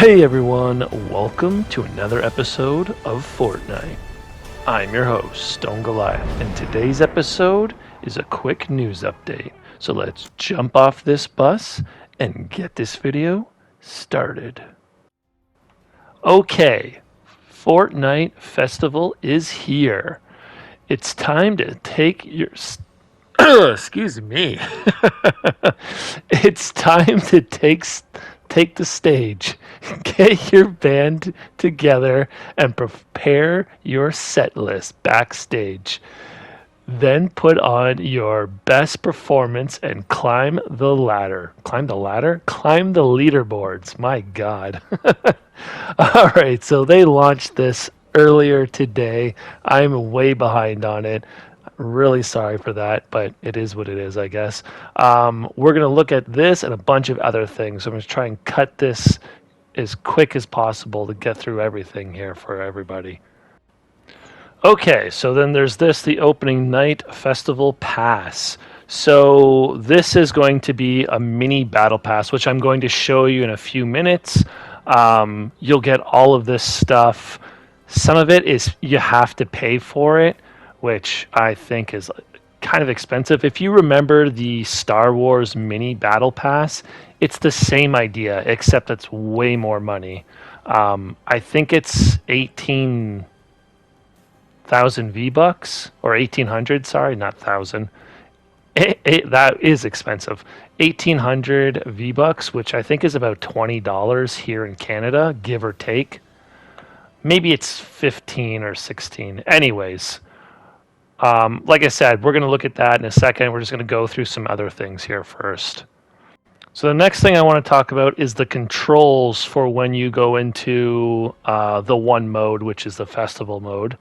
Hey everyone, welcome to another episode of Fortnite. I'm your host, Stone Goliath, and today's episode is a quick news update. So let's jump off this bus and get this video started. Okay, Fortnite Festival is here. It's time to take your excuse me. It's time to take the stage. Get your band together and prepare your set list backstage. Then put on your best performance and climb the ladder. Climb the ladder? Climb the leaderboards. My God. All right, so they launched this earlier today. I'm way behind on it. Really sorry for that, but it is what it is, I guess. We're going to look at this and a bunch of other things. I'm going to try and cut this as quick as possible to get through everything here for everybody. Okay, so then there's the opening night festival pass. So this is going to be a mini battle pass, which I'm going to show you in a few minutes. You'll get all of this stuff. Some of it is you have to pay for it, which I think is kind of expensive. If you remember the Star Wars mini battle pass, it's the same idea, except it's way more money. I think it's 18,000 V-Bucks, or 1,800, sorry, not 1,000. That is expensive. 1,800 V-Bucks, which I think is about $20 here in Canada, give or take. Maybe it's 15 or 16. Anyways, like I said, we're going to look at that in a second. We're just going to go through some other things here first. So the next thing I want to talk about is the controls for when you go into the one mode, which is the festival mode,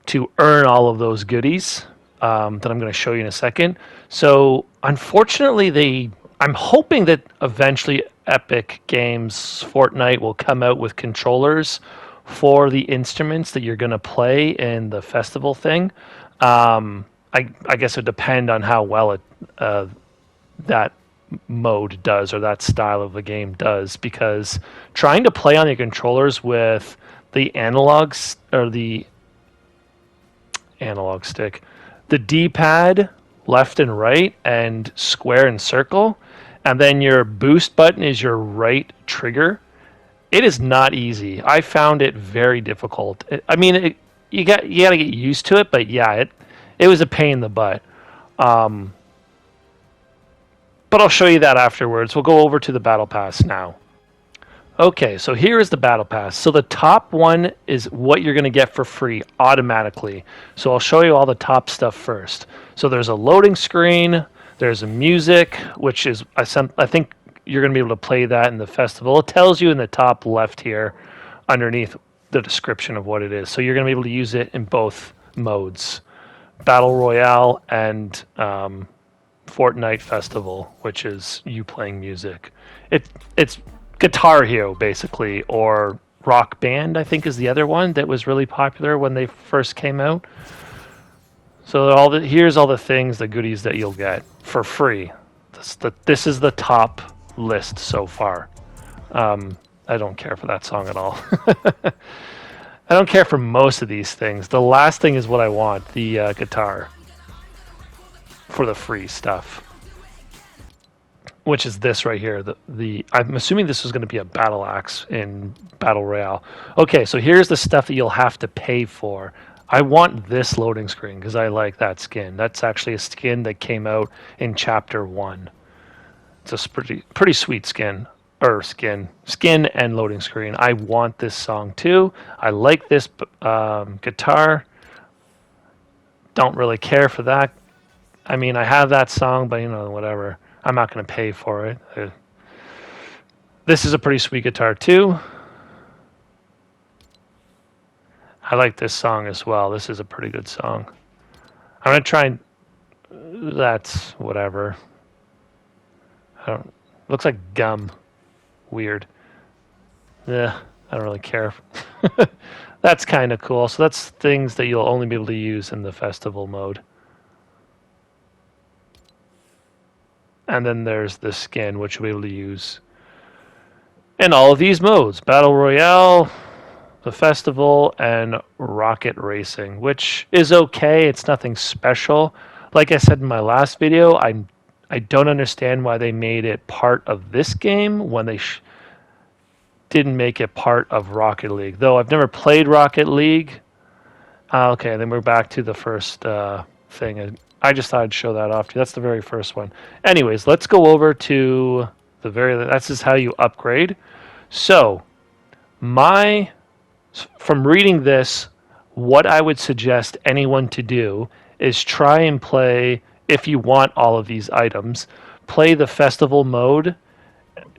to earn all of those goodies that I'm going to show you in a second. So unfortunately, I'm hoping that eventually Epic Games Fortnite will come out with controllers for the instruments that you're going to play in the festival thing. I guess it would depend on how well that mode does, or that style of the game does, because trying to play on the controllers with the analogs, or the analog stick, the D-pad left and right, and square and circle, and then your boost button is your right trigger, it is not easy. I found it very difficult. You got to get used to it, but yeah, it was a pain in the butt. But I'll show you that afterwards. We'll go over to the battle pass now. Okay, so here is the battle pass. So the top one is what you're going to get for free automatically. So I'll show you all the top stuff first. So there's a loading screen, there's a music, which is I think you're going to be able to play that in the festival. It tells you in the top left here underneath the description of what it is. So you're going to be able to use it in both modes, Battle Royale and Fortnite Festival, which is you playing music. It's Guitar Hero basically, or Rock Band, I think is the other one that was really popular when they first came out. So here's all the things, the goodies that you'll get for free. This is the top list so far. I don't care for that song at all. I don't care for most of these things. The last thing is what I want, the guitar, for the free stuff, which is this right here. I'm assuming this is going to be a battle axe in Battle Royale. Okay, so here's the stuff that you'll have to pay for. I want this loading screen because I like that skin. That's actually a skin that came out in Chapter 1. It's a pretty sweet skin. Or skin and loading screen. I want this song too. I like this guitar. Don't really care for that. I mean, I have that song, but whatever. I'm not going to pay for it. This is a pretty sweet guitar too. I like this song as well. This is a pretty good song. I'm going to try and... That's whatever. Looks like gum. Weird. Yeah, I don't really care. That's kind of cool. So that's things that you'll only be able to use in the festival mode. And then there's the skin, which you'll be able to use in all of these modes: Battle Royale, the Festival, and Rocket Racing, which is okay. It's nothing special. Like I said in my last video, I don't understand why they made it part of this game when they didn't make it part of Rocket League. Though I've never played Rocket League. Okay, then we're back to the first thing. I just thought I'd show that off to you. That's the very first one. Anyways, let's go over to the very. That's just how you upgrade. So, my from reading this, what I would suggest anyone to do is try and play, if you want all of these items, play the festival mode.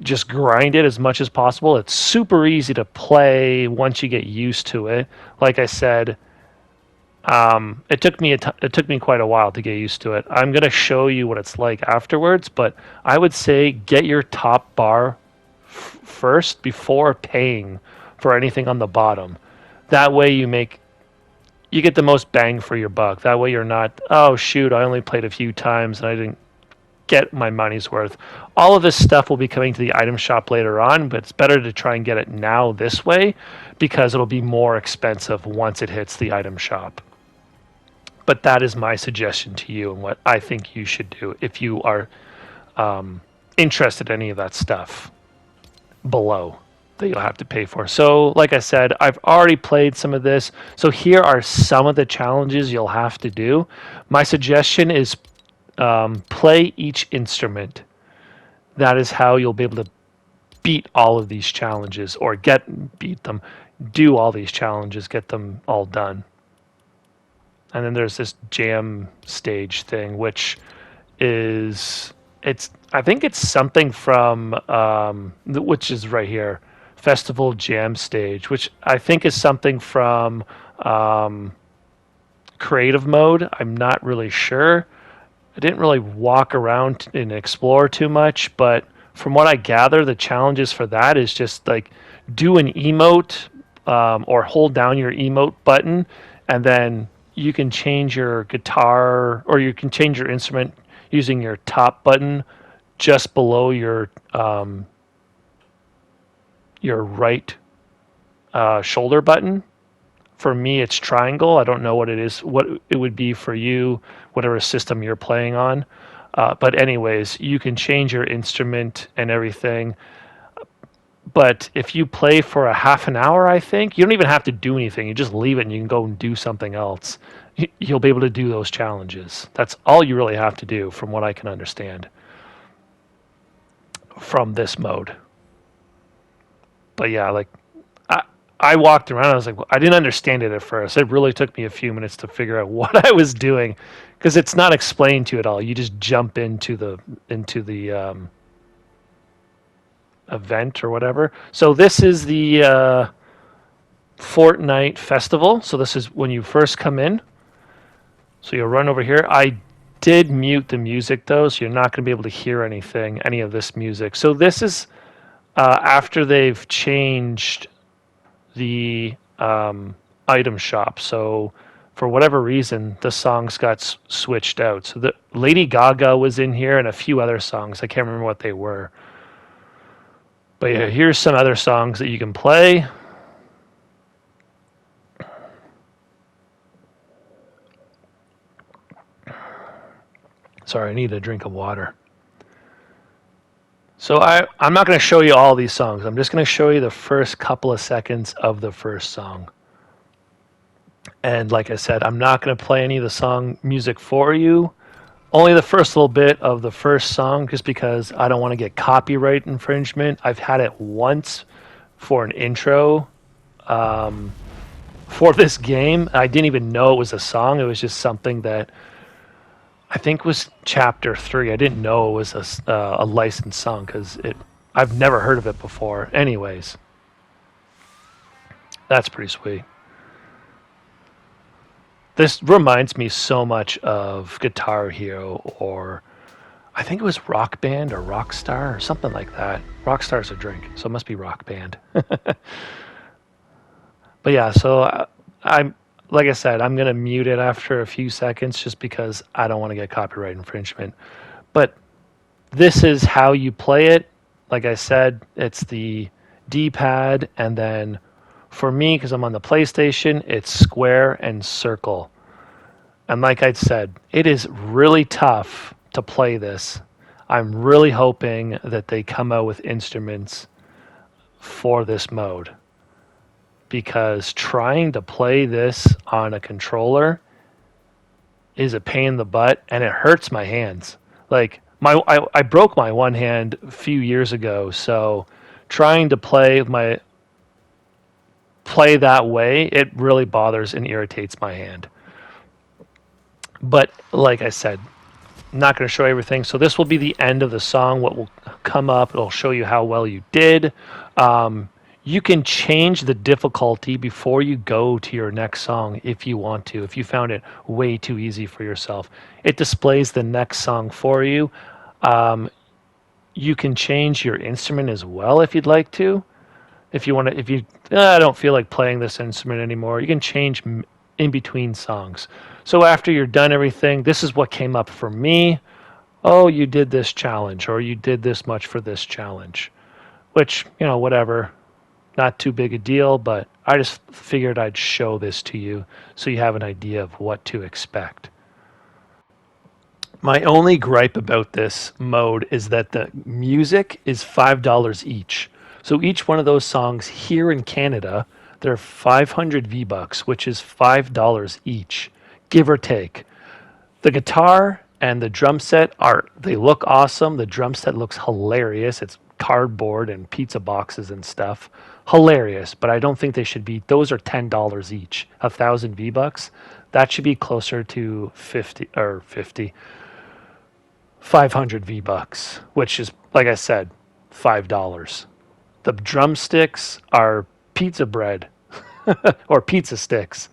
Just grind it as much as possible. It's super easy to play once you get used to it. Like I said, it took me quite a while to get used to it. I'm gonna show you what it's like afterwards, but I would say get your top bar first before paying for anything on the bottom. That way you get the most bang for your buck. That way you're not, oh shoot, I only played a few times and I didn't get my money's worth. All of this stuff will be coming to the item shop later on, but it's better to try and get it now this way because it'll be more expensive once it hits the item shop. But that is my suggestion to you and what I think you should do if you are interested in any of that stuff below that you'll have to pay for. So, like I said, I've already played some of this. So here are some of the challenges you'll have to do. My suggestion is play each instrument. That is how you'll be able to beat all of these challenges, or beat them, do all these challenges, get them all done. And then there's this jam stage thing, which I think it's something from which is right here, Festival Jam Stage, which I think is something from creative mode. I'm not really sure. I didn't really walk around and explore too much, but from what I gather, the challenges for that is just like do an emote or hold down your emote button, and then you can change your guitar or you can change your instrument using your top button just below your right shoulder button. For me, it's triangle. I don't know what it is, what it would be for you, whatever system you're playing on. But anyways, you can change your instrument and everything. But if you play for a half an hour, I think, you don't even have to do anything. You just leave it and you can go and do something else. You'll be able to do those challenges. That's all you really have to do, from what I can understand, from this mode. But yeah, like, I walked around. I was like, I didn't understand it at first. It really took me a few minutes to figure out what I was doing, because it's not explained to you at all. You just jump into the event or whatever. So this is the Fortnite Festival. So this is when you first come in. So you'll run over here. I did mute the music though, so you're not going to be able to hear any of this music. So this is after they've changed the item shop. So for whatever reason, the songs got switched out. So the Lady Gaga was in here and a few other songs. I can't remember what they were. But yeah, here's some other songs that you can play. Sorry, I need a drink of water. So I'm not going to show you all these songs. I'm just going to show you the first couple of seconds of the first song. And like I said, I'm not going to play any of the song music for you. Only the first little bit of the first song, just because I don't want to get copyright infringement. I've had it once for an intro for this game. I didn't even know it was a song. It was just something that I think was chapter 3. I didn't know it was a licensed song because I've never heard of it before. Anyways, that's pretty sweet. This reminds me so much of Guitar Hero, or I think it was Rock Band or Rockstar or something like that. Rockstar's a drink, so it must be Rock Band. But yeah, so I'm like I said, I'm going to mute it after a few seconds just because I don't want to get copyright infringement. But this is how you play it. Like I said, it's the D-pad, and then for me, because I'm on the PlayStation, it's square and circle. And like I said, it is really tough to play this. I'm really hoping that they come out with instruments for this mode, because trying to play this on a controller is a pain in the butt and it hurts my hands. Like I broke my one hand a few years ago, so trying to play that way, it really bothers and irritates my hand. But like I said, I'm not going to show everything. So this will be the end of the song. What will come up, it'll show you how well you did. You can change the difficulty before you go to your next song if you want to, if you found it way too easy for yourself. It displays the next song for you. You can change your instrument as well if you'd like to. If you want to, if you, I don't feel like playing this instrument anymore, you can change in between songs. So after you're done everything, this is what came up for me. Oh, you did this challenge, or you did this much for this challenge, which, whatever. Not too big a deal, but I just figured I'd show this to you so you have an idea of what to expect. My only gripe about this mode is that the music is $5 each. So each one of those songs here in Canada, they're 500 V-bucks, which is $5 each, give or take. The guitar and the drum set they look awesome. The drum set looks hilarious. It's cardboard and pizza boxes and stuff. Hilarious, but I don't think they should be. Those are $10 each. 1,000 V-bucks. That should be closer to 500 V-bucks, which is, like I said, $5. The drumsticks are pizza bread or pizza sticks,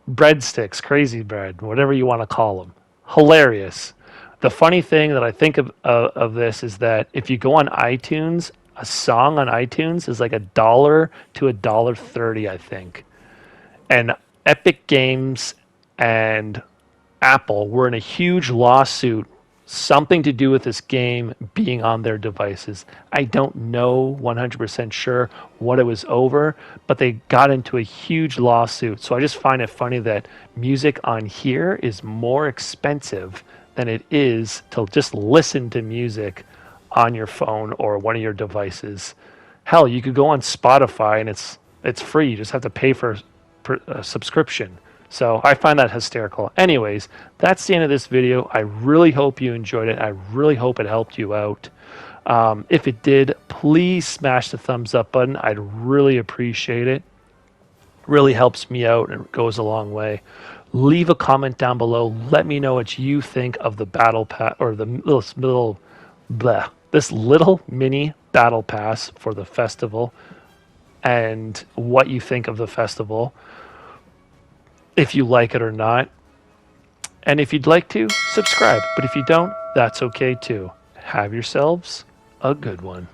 breadsticks, crazy bread, whatever you want to call them. Hilarious. The funny thing that I think of this is that if you go on iTunes, a song on iTunes is like $1 to $1.30, I think. And Epic Games and Apple were in a huge lawsuit, something to do with this game being on their devices. I don't know 100% sure what it was over, but they got into a huge lawsuit. So I just find it funny that music on here is more expensive than it is to just listen to music on your phone or one of your devices. Hell, you could go on Spotify and it's free. You just have to pay for a subscription. So I find that hysterical. Anyways, that's the end of this video. I really hope you enjoyed it. I really hope it helped you out. If it did, please smash the thumbs up button. I'd really appreciate it. Really helps me out and it goes a long way. Leave a comment down below. Let me know what you think of the battle pass, or the this little mini battle pass for the festival, and what you think of the festival, if you like it or not. And if you'd like to, subscribe. But if you don't, that's okay too. Have yourselves a good one.